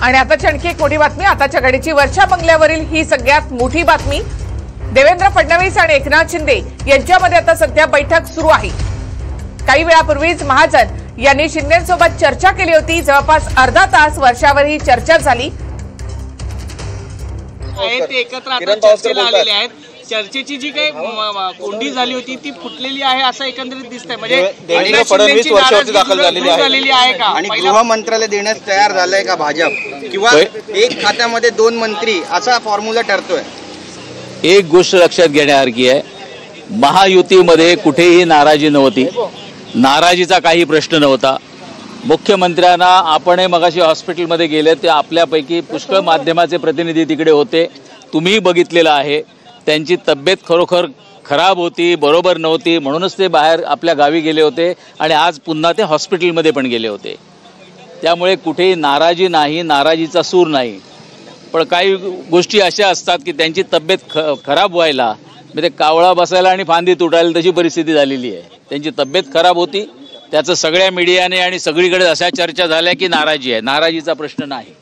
आणि आताची आणखी एक मोठी बातमी, आताच्या घडीची वर्षा बंगल्यावरील ही सगळ्यात मोठी बातमी। देवेंद्र फडणवीस आणि एकनाथ शिंदे यांच्यामध्ये आता सध्या बैठक सुरू आहे। काही वेळापूर्वीच महाजन यांनी शिंदेंसोबत चर्चा केली होती। जवळपास अर्धा तास वर्षावर ही चर्चा झाली। ते एकत्र आता चर्चेला आलेले आहेत। चर्चेची जी काही कोंडी झाली होती ती फुटलेली आहे असं एकंदरीत दिसतंय। म्हणजे देवेंद्र फडणवीस वर्षावरती दाखल झालेली आहे का? आणि गृह मंत्रालय देण्यास तयार झालंय का भाजप, किंवा एक खात्यामध्ये 2 मंत्री असा फॉर्म्युला ठरतोय? एक गोष्ट लक्षात घेण्यासारखी आहे, महायुतीमध्ये कुठेही नाराजी नव्हती, नाराजीचा काही प्रश्न नव्हता। मुख्यमंत्र्यांना आपण मगाशी हॉस्पिटलमध्ये गेले ते आपल्यापैकी पुष्कळ माध्यमाचे प्रतिनिधी तिकडे होते, तुम्ही बघितलेलं आहे। त्यांची तब्येत खरोखर खराब होती, बरोबर नव्हती, म्हणूनच ते बाहेर आपल्या गावी गेले होते आणि आज पुन्हा ते हॉस्पिटलमध्ये पण गेले होते। त्यामुळे कुठेही नाराजी नाही, नाराजीचा सूर नाही। पण काही गोष्टी अशा असतात की त्यांची तब्येत खराब व्हायला म्हणजे कावळा बसायला आणि फांदी तुटायला तशी परिस्थिती झालेली आहे। त्यांची तब्येत खराब होती, त्याचं सगळ्या मीडियाने आणि सगळीकडे अशा चर्चा झाल्या की नाराजी आहे, नाराजीचा प्रश्न नाही।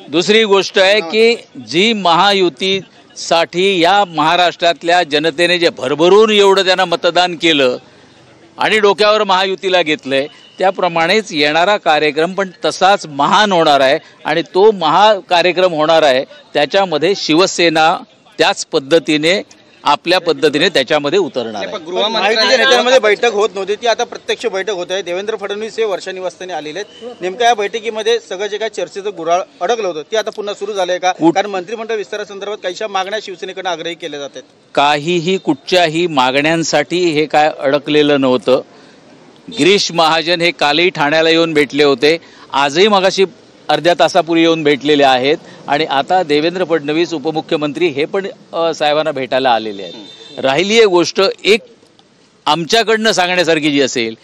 दुसरी गोष्ट आहे की जी महायुतीसाठी या महाराष्ट्रातल्या जनतेने जे भरभरून एवढं त्यांना मतदान केलं आणि डोक्यावर महायुतीला घेतलंय, त्याप्रमाणेच येणारा कार्यक्रम पण तसाच महान होणार आहे आणि तो कार्यक्रम होणार आहे। त्याच्यामध्ये शिवसेना त्याच पद्धतीने आपल्या पद्धतीने त्याच्यामध्ये उतरणार आहे। गृहमंत्र्यांच्या नेत्यांमध्ये बैठक होत नव्हती, ती आता प्रत्यक्ष बैठक होत आहे। देवेंद्र फडणवीस हे वर्षा निवासस्थानी आलेले आहेत। नेमक्या या बैठकीमध्ये सगळं जे काही चर्चेचं गुऱ्हाळ अडकलं होतं ते आता पुन्हा सुरू झालंय का? कारण मंत्रिमंडळ विस्तारासंदर्भात काहीशा मागण्या शिवसेनेकडून आग्रही केल्या जातात। काहीही कुठच्याही मागण्यांसाठी हे काय अडकलेलं नव्हतं। गिरीश महाजन हे कालही ठाण्याला येऊन भेटले होते, आजही मगाशी अर्ध्या तासापूर्वी येऊन भेटलेले आहेत आणि आता देवेंद्र फडणवीस उपमुख्यमंत्री हे पण साहेबांना भेटायला आलेले आहेत। राहिली एक गोष्ट एक आमच्याकडनं सांगण्यासारखी जी असेल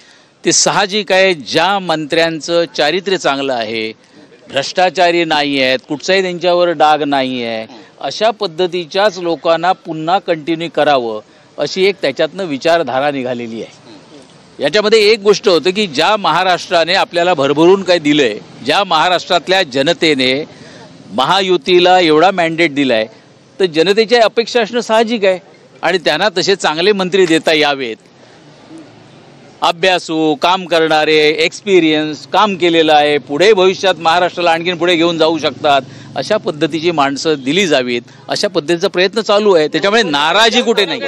ती साहजिक आहे, ज्या मंत्र्यांचं चारित्र्य चांगलं आहे, भ्रष्टाचारी नाही आहेत, कुठचाही त्यांच्यावर डाग नाही आहे, अशा पद्धतीच्याच लोकांना पुन्हा कंटिन्यू करावं अशी एक त्याच्यातनं विचारधारा निघालेली आहे। याच्यामध्ये एक गोष्ट होतं की ज्या महाराष्ट्राने आपल्याला भरभरून काय दिलंय, ज्या महाराष्ट्रातल्या जनतेने महायुतीला एवढा मॅन्डेट दिलाय, तर जनतेच्या अपेक्षा असणं साहजिक आहे आणि त्यांना तसे चांगले मंत्री देता यावेत। अभ्यासू, काम करणारे, एक्सपिरियन्स, काम केलेलं आहे, पुढे भविष्यात महाराष्ट्राला आणखीन पुढे घेऊन जाऊ शकतात, अशा पद्धतीची माणसं दिली जावीत, अशा पद्धतीचा प्रयत्न चालू आहे। त्याच्यामुळे नाराजी कुठे नाही।